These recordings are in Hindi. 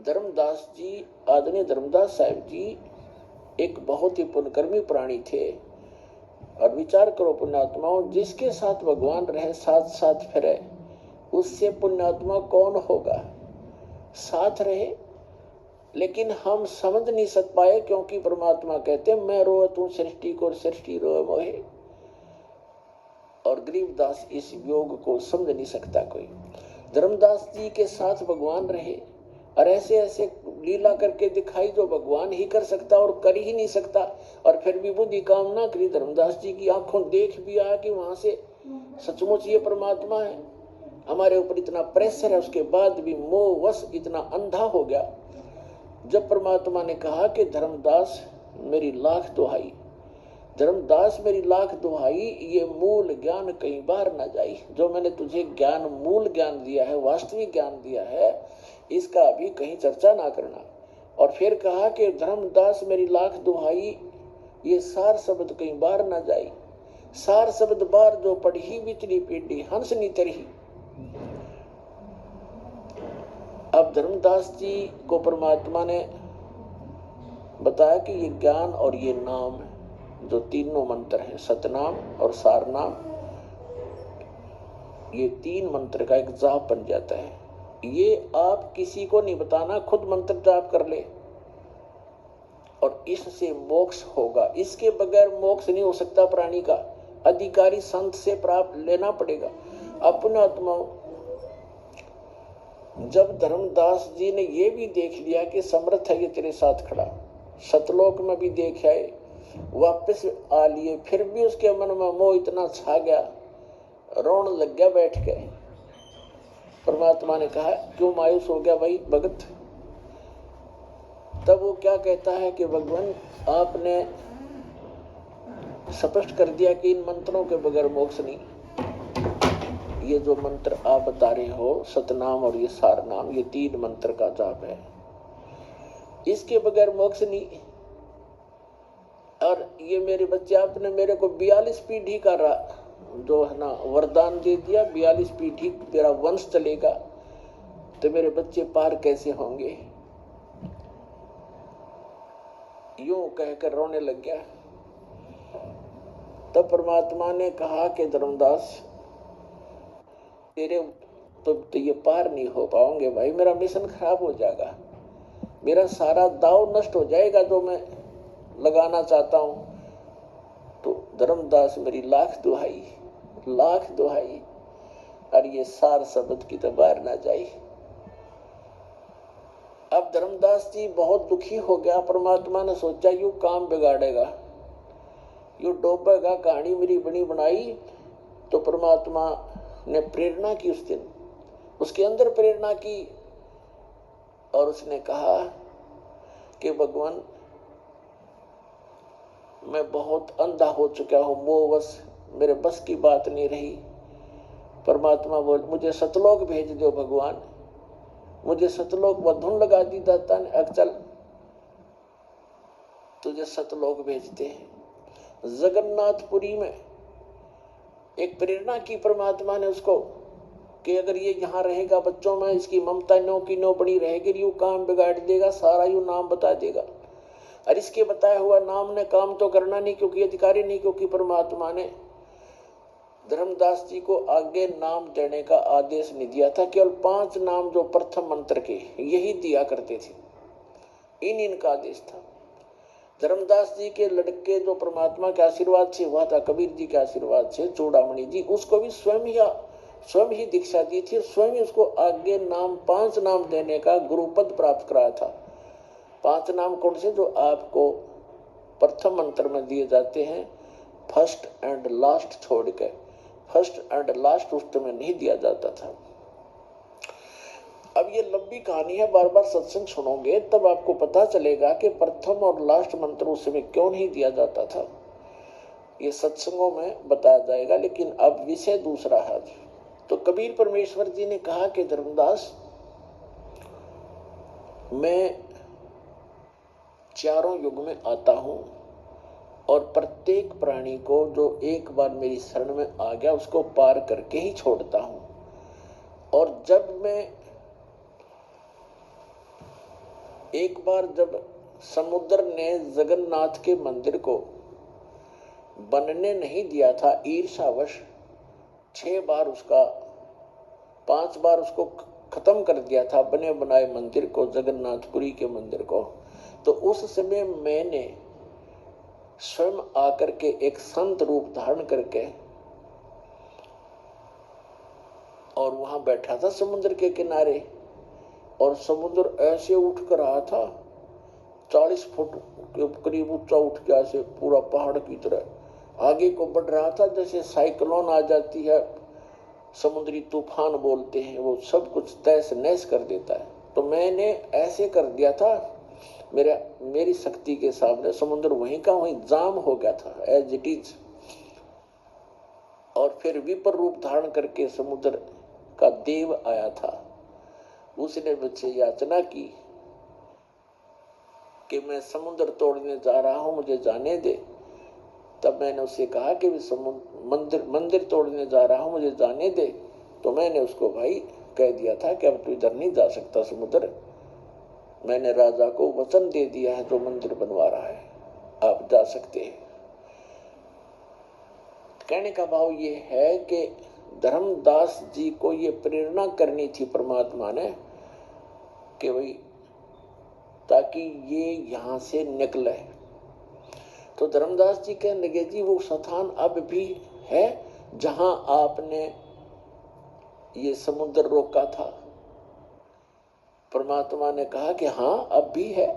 धर्मदास जी, आदरणीय धर्मदास साहिब जी एक बहुत ही पुण्यकर्मी प्राणी थे। और विचार करो पुण्यात्माओं, जिसके साथ भगवान रहे, साथ साथ फिरे, उससे पुण्यात्मा कौन होगा? साथ रहे, लेकिन हम समझ नहीं सक पाए, क्योंकि परमात्मा कहते मैं रोए तू सृष्टि को, सृष्टि रोए मोहे। और गरीबदास इस योग को समझ नहीं सकता कोई। धर्मदास जी के साथ भगवान रहे और ऐसे ऐसे लीला करके दिखाई जो भगवान ही कर सकता और कर ही नहीं सकता। और फिर भी बुद्धि काम ना करी, धर्मदास जी की आंखों देख भी आया कि वहां से सचमुच ये परमात्मा है। हमारे ऊपर इतना प्रेशर है, उसके बाद भी मोहवश इतना अंधा हो गया। जब परमात्मा ने कहा कि धर्मदास मेरी लाख दुहाई, धर्मदास मेरी लाख दुहाई, ये मूल ज्ञान कई बार न जाई। जो मैंने तुझे ज्ञान, मूल ज्ञान दिया है, वास्तविक ज्ञान दिया है, इसका अभी कहीं चर्चा ना करना। और फिर कहा कि धर्मदास मेरी लाख दुहाई, ये सार शब्द कई बार न जाई। सार शब्द बार जो पढ़ी बिचली पीढ़ी हंस नी तरही। अब धर्मदास जी को परमात्मा ने बताया कि ये ज्ञान और ये नाम जो तीनों मंत्र हैं, सतनाम और सारनाम, ये तीन मंत्र का एक जाप बन जाता है। ये आप किसी को नहीं बताना, खुद मंत्र जाप कर ले और इससे मोक्ष होगा। इसके बगैर मोक्ष नहीं हो सकता प्राणी का। अधिकारी संत से प्राप्त लेना पड़ेगा। अपने आत्मा, जब धर्मदास जी ने ये भी देख लिया कि समर्थ है ये तेरे साथ खड़ा, सतलोक में भी देख आए, वापस आ लिए, फिर भी उसके मन में मोह इतना छा गया, रोने लग गया बैठ के। परमात्मा ने कहा क्यों मायूस हो गया भाई भगत? तब वो क्या कहता है कि भगवान आपने स्पष्ट कर दिया कि इन मंत्रों के बगैर मोक्ष नहीं। ये जो मंत्र आप बता रहे हो, सतनाम और ये सारनाम, ये तीन मंत्र का जाप है, इसके बगैर मोक्ष नहीं। और ये मेरे बच्चे, आपने मेरे को 42 पीढ़ी का जो है ना वरदान दे दिया, 42 पीढ़ी तेरा वंश चलेगा, तो मेरे बच्चे पार कैसे होंगे? यूं कहकर रोने लग गया। तब परमात्मा ने कहा कि धर्मदास तेरे तो ये पार नहीं हो पाओगे भाई, मेरा मिशन खराब हो जाएगा, मेरा सारा दाव नष्ट हो जाएगा जो मैं लगाना चाहता हूं। तो धर्मदास मेरी लाख दुहाई, लाख दुहाई, और ये सार शब्द की तो बाहर ना जाई। अब धर्मदास जी बहुत दुखी हो गया। परमात्मा ने सोचा यू काम बिगाड़ेगा, यू डोबेगा, कहानी मेरी बनी बनाई। तो परमात्मा ने प्रेरणा की उस दिन, उसके अंदर प्रेरणा की, और उसने कहा कि भगवान मैं बहुत अंधा हो चुका हूं, मोहवश, मेरे बस की बात नहीं रही। परमात्मा बोल मुझे सतलोक भेज दो भगवान, मुझे सतलोक बंधन लगा दी दाता ने, अब चल तुझे सतलोक भेजते हैं। जगन्नाथपुरी में एक प्रेरणा की परमात्मा ने उसको कि अगर ये यहाँ रहेगा बच्चों में, इसकी ममता नो की नो बड़ी रहेगी, यू काम बिगाड़ देगा, सारा यू नाम बता देगा। और इसके बताया हुआ नाम ने काम तो करना नहीं, क्योंकि अधिकारी नहीं, क्योंकि परमात्मा ने धर्मदास जी को आगे नाम देने का आदेश नहीं दिया था। केवल 5 नाम जो प्रथम मंत्र के यही दिया करते थे, इनका आदेश था। धर्मदास जी के लड़के जो परमात्मा के आशीर्वाद से हुआ था, कबीर जी के आशीर्वाद से, चूड़ामणि जी, उसको भी स्वयं ही दीक्षा दी थी, स्वयं ही उसको आगे नाम 5 नाम देने का गुरुपद प्राप्त कराया था। 5 नाम कौन से? जो आपको प्रथम मंत्र में दिए जाते हैं, फर्स्ट एंड लास्ट छोड़ के। फर्स्ट एंड लास्ट उस में नहीं दिया जाता था। अब ये लंबी कहानी है, बार बार सत्संग सुनोगे तब आपको पता चलेगा कि प्रथम और लास्ट मंत्र उस समय क्यों नहीं दिया जाता था। ये सत्संगों में बताया जाएगा, लेकिन अब विषय दूसरा है। तो कबीर परमेश्वर जी ने कहा कि धर्मदास मैं चारों युग में आता हूं और प्रत्येक प्राणी को जो एक बार मेरी शरण में आ गया उसको पार करके ही छोड़ता हूं। और जब मैं एक बार जब समुद्र ने जगन्नाथ के मंदिर को बनने नहीं दिया था ईर्ष्यावश, 5 बार उसको खत्म कर दिया था बने बनाए मंदिर को, जगन्नाथपुरी के मंदिर को। तो उस समय मैंने स्वयं आकर के एक संत रूप धारण करके और वहां बैठा था समुद्र के किनारे, और समुद्र ऐसे उठ कर रहा था, 40 फुट के करीब ऊंचा उठ के ऐसे पूरा पहाड़ की तरह आगे को बढ़ रहा था। जैसे साइक्लोन आ जाती है, समुद्री तूफान बोलते हैं, वो सब कुछ तहस नहस कर देता है। तो मैंने ऐसे कर दिया था, मेरी शक्ति के सामने समुद्र वहीं का वहीं जाम हो गया था एज इट इज। और फिर विपर रूप धारण करके समुद्र का देव आया था। उसने मुझसे याचना की कि मैं समुद्र तोड़ने जा रहा हूं, मुझे जाने दे। तब मैंने उससे कहा कि मंदिर तोड़ने जा रहा हूं, मुझे जाने दे। तो मैंने उसको भाई कह दिया था कि अब तू इधर नहीं जा सकता समुद्र, मैंने राजा को वचन दे दिया है, जो मंदिर बनवा रहा है, आप जा सकते हैं। कहने का भाव ये है कि धर्मदास जी को ये प्रेरणा करनी थी परमात्मा ने कि भाई ताकि ये यहां से निकले। तो धर्मदास जी कहने लगे जी वो स्थान अब भी है जहां आपने ये समुद्र रोका था। परमात्मा ने कहा कि हाँ अब भी है,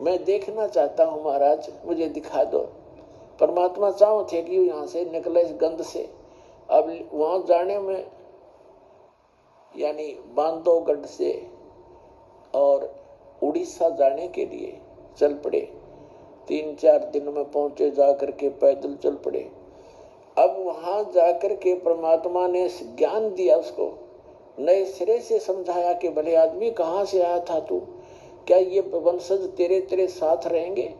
मैं देखना चाहता हूं महाराज, मुझे दिखा दो। परमात्मा चाहो थे कि यहां से निकले इस गंध से। अब वहां जाने में यानी बांधवगढ़ से और उड़ीसा जाने के लिए चल पड़े, 3-4 दिन में पहुंचे, जाकर के पैदल चल पड़े। अब वहां जाकर के परमात्मा ने ज्ञान दिया, उसको नए सिरे से समझाया कि भले आदमी कहां से आया था तू, क्या ये वंशज तेरे साथ रहेंगे?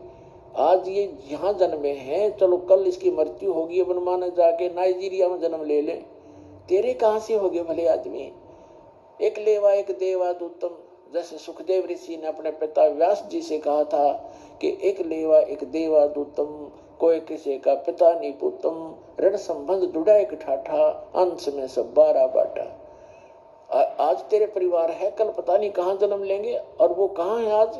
आज ये यहाँ जन्मे हैं, चलो कल इसकी मृत्यु होगी, बनमाने जाके नाइजीरिया में जन्म ले ले, तेरे कहां से होगे भले आदमी? एक लेवा एक देवा दूतम, जैसे सुखदेव ऋषि ने अपने पिता व्यास जी से कहा था कि एक लेवा एक देवा दूतम, कोई किसी का पिता नहीं पुतम, ऋण संबंध जुड़ा एक ठाठा, अंश में सब 12 बाटा। आज तेरे परिवार है, कल पता नहीं कहाँ जन्म लेंगे, और वो कहाँ है आज?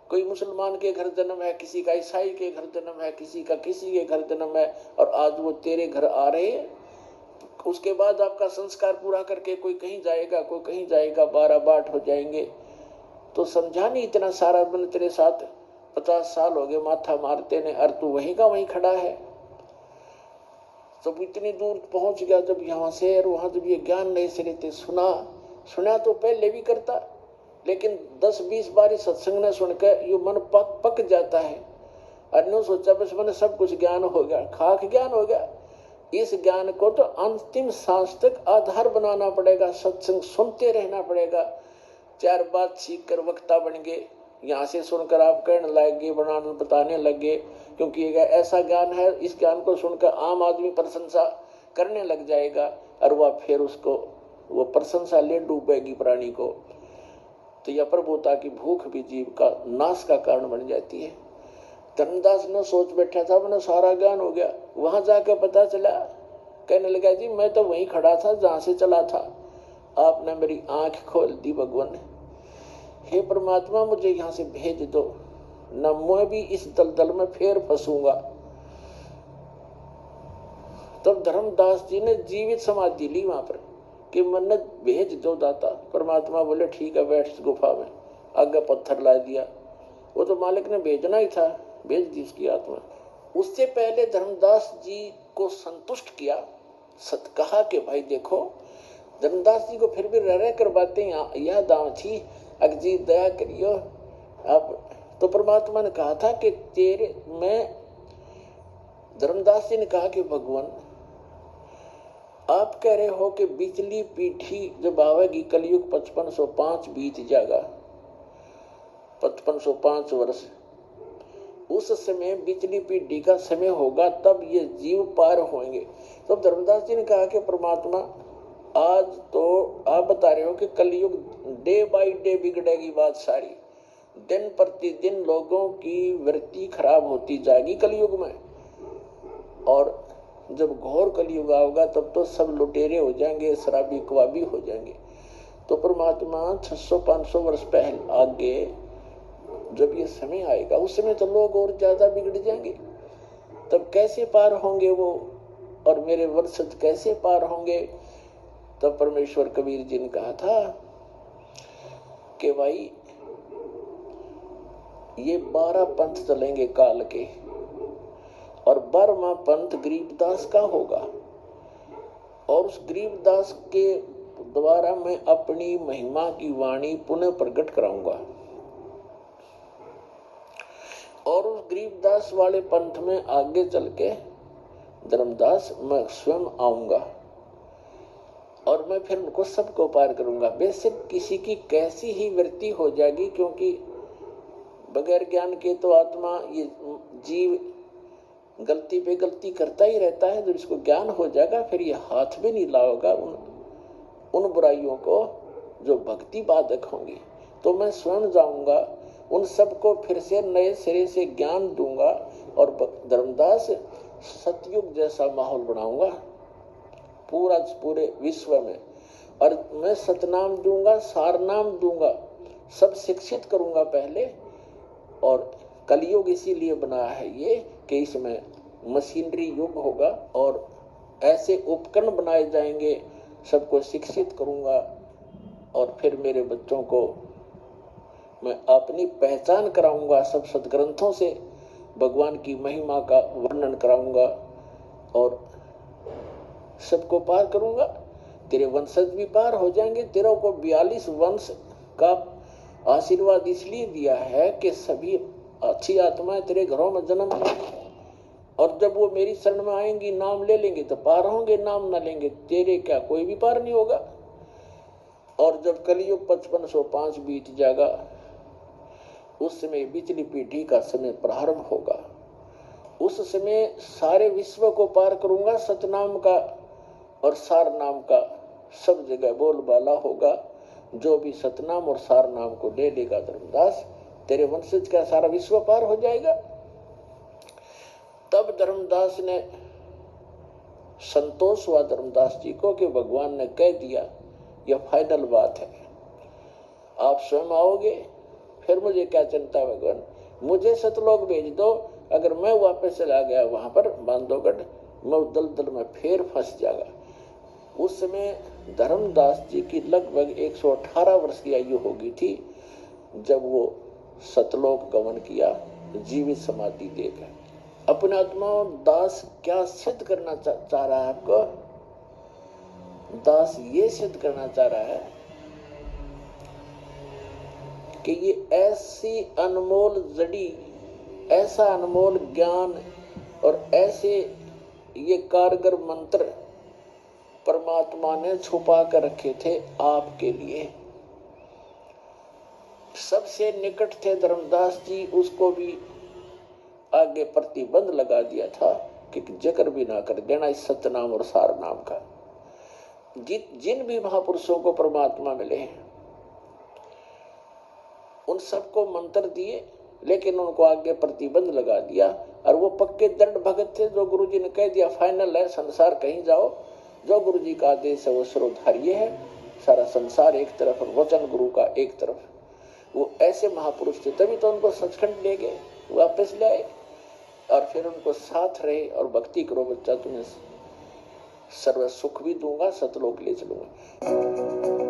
कोई मुसलमान के घर जन्म है, किसी का ईसाई के घर जन्म है, किसी का किसी के घर जन्म है, और आज वो तेरे घर आ रहे हैं। उसके बाद आपका संस्कार पूरा करके कोई कहीं जाएगा, कोई कहीं जाएगा, 12 बाट हो जाएंगे। तो समझा नहीं, इतना सारा मन तेरे साथ 50 साल हो गए माथा मारते ने, और तू वहीं का वहीं खड़ा है। जब इतनी दूर पहुंच गया, जब यहाँ से और वहां जब ये ज्ञान नहीं सिरे सुना तो पहले भी करता, लेकिन 10-20 बार सत्संग ने सुनकर ये मन पक जाता है। अन्य सोचा बस मैंने सब कुछ ज्ञान हो गया, खाक ज्ञान हो गया। इस ज्ञान को तो अंतिम सांस तक आधार बनाना पड़ेगा, सत्संग सुनते रहना पड़ेगा। 4 बात सीख कर वक्ता बन गए, यहाँ से सुनकर आप कहने लगे, बताने लगे, क्योंकि एक ऐसा ज्ञान है, इस ज्ञान को सुनकर आम आदमी प्रशंसा करने लग जाएगा, और वह फिर उसको वो प्रशंसा ले डूबेगी प्राणी को। तो यह प्रभुता की भूख भी जीव का नाश का कारण बन जाती है। धर्मदास ने सोच बैठा था मैंने सारा ज्ञान हो गया, वहां जाकर पता चला, कहने लगा जी मैं तो वहीं खड़ा था जहां से चला था, आपने मेरी आंख खोल दी भगवान। हे परमात्मा मुझे यहाँ से भेज दो, न मैं भी इस दलदल में फिर फंसूंगा। तब धर्मदास जी ने जीवित समाधि ली वहां पर कि मन्नत भेज दो दाता। परमात्मा बोले ठीक है, बैठ गुफा में। आगे पत्थर ला दिया, वो तो मालिक ने भेजना ही था, भेज दी उसकी आत्मा। उससे पहले धर्मदास जी को संतुष्ट किया, कहा कि भाई देखो, धर्मदास जी को फिर भी रह कर बातें याद आव थी, अगजी दया करियो। अब तो परमात्मा ने कहा था कि धर्मदास जी ने कहा कि भगवान आप कह रहे हो कि बिजली पीठी जब आवेगी कलयुग 5505 बीत जाएगा, 5505 वर्ष, उस समय बिजली पीढ़ी का समय होगा, तब ये जीव पार होंगे। तो धर्मदास जी ने कहा कि परमात्मा आज तो आप बता रहे हो कि कलयुग डे बाय डे बिगड़ेगी बात सारी, दिन प्रतिदिन लोगों की वृत्ति खराब होती जाएगी कलयुग में, और जब घोर कलयुग होगा तब तो सब लुटेरे हो जाएंगे, शराबी कबाबी हो जाएंगे। तो परमात्मा 600-500 वर्ष पहले आगे जब ये समय आएगा, उस समय तो लोग और ज्यादा बिगड़ जाएंगे। तब कैसे पार होंगे वो, और मेरे वंशज कैसे पार होंगे? तब परमेश्वर कबीर जी ने कहा था कि भाई ये 12 पंथ चलेंगे काल के, और 12वां पंथ गरीबदास का होगा, और उस गरीबदास के द्वारा मैं अपनी महिमा की वाणी पुनः प्रकट कराऊंगा, और उस गरीबदास वाले पंथ में आगे चल के धर्मदास मैं स्वयं आऊंगा, और मैं फिर उनको सबको पार करूंगा। बेशक किसी की कैसी ही वृत्ति हो जाएगी, क्योंकि बगैर ज्ञान के तो आत्मा, ये जीव गलती पे गलती करता ही रहता है। जब इसको ज्ञान हो जाएगा फिर ये हाथ भी नहीं लाएगा उन बुराइयों को जो भक्ति बाधक होंगी। तो मैं स्वयं जाऊंगा, उन सबको फिर से नए सिरे से ज्ञान दूंगा, और धर्मदास सतयुग जैसा माहौल बनाऊंगा पूरे विश्व में। और मैं सतनाम दूंगा, सारनाम दूंगा, सब शिक्षित करूंगा पहले। और कलयुग इसीलिए बनाया है ये कि इसमें मशीनरी युग होगा, और ऐसे उपकरण बनाए जाएंगे, सबको शिक्षित करूंगा, और फिर मेरे बच्चों को मैं अपनी पहचान कराऊंगा, सब सदग्रंथों से भगवान की महिमा का वर्णन कराऊंगा, और सबको पार करूंगा। तेरे वंशज भी पार हो जाएंगे। तेरे को 42 वंश का आशीर्वाद इसलिए दिया है कि सभी अच्छी आत्माएं तेरे घरों में जन्म लेंगी, और जब वो मेरी शरण में आएंगी, नाम ले लेंगे तो पार होंगे, नाम ना लेंगे तेरे क्या कोई भी पार नहीं होगा। और जब कलयुग 5505 बीत जाएगा, उस समय बिचली पीढ़ी का समय प्रारंभ होगा। उस समय सारे विश्व को पार करूंगा। सतनाम का और सार नाम का सब जगह बोलबाला होगा। जो भी सतनाम और सार नाम को ले लेगा धर्मदास, तेरे वंशज का सारा विश्व पार हो जाएगा। तब धर्मदास ने संतोष हुआ धर्मदास जी को कि भगवान ने कह दिया, यह फाइनल बात है, आप स्वयं आओगे, फिर मुझे क्या चिंता है भगवान, मुझे सतलोक भेज दो। अगर मैं वापस चला गया वहां पर बांधवगढ़, मैं दलदल में फिर फंस जाएगा। उस समय धर्मदास जी की लगभग 118 वर्ष की आयु हो गई थी जब वो सतलोक गमन किया, जीवित समाधि देकर। अपने आत्मा दास क्या सिद्ध करना चाह रहा है आपको? दास ये सिद्ध करना चाह रहा है कि ये ऐसी अनमोल जड़ी, ऐसा अनमोल ज्ञान और ऐसे ये कारगर मंत्र परमात्मा ने छुपा कर रखे थे आपके लिए। सबसे निकट थे धर्मदास जी, उसको भी आगे प्रतिबंध लगा दिया था कि जिक्र भी ना कर देना इस सतनाम और सार नाम का। जिन भी महापुरुषों को परमात्मा मिले हैं उन सबको मंत्र दिए, लेकिन उनको आगे प्रतिबंध लगा दिया। और वो पक्के दृढ़ भगत थे, जो गुरुजी ने कह दिया फाइनल है, संसार कहीं जाओ, जो गुरुजी का आदेश है वो सर्वधार्य है, सारा संसार एक तरफ और वचन गुरु का एक तरफ। वो ऐसे महापुरुष थे, तभी तो उनको सचखंड ले गए, वापस ले आए, और फिर उनको साथ रहे और भक्ति करो बच्चा, तुम्हें सर्व सुख भी दूंगा, सतलोक ले चलूंगा।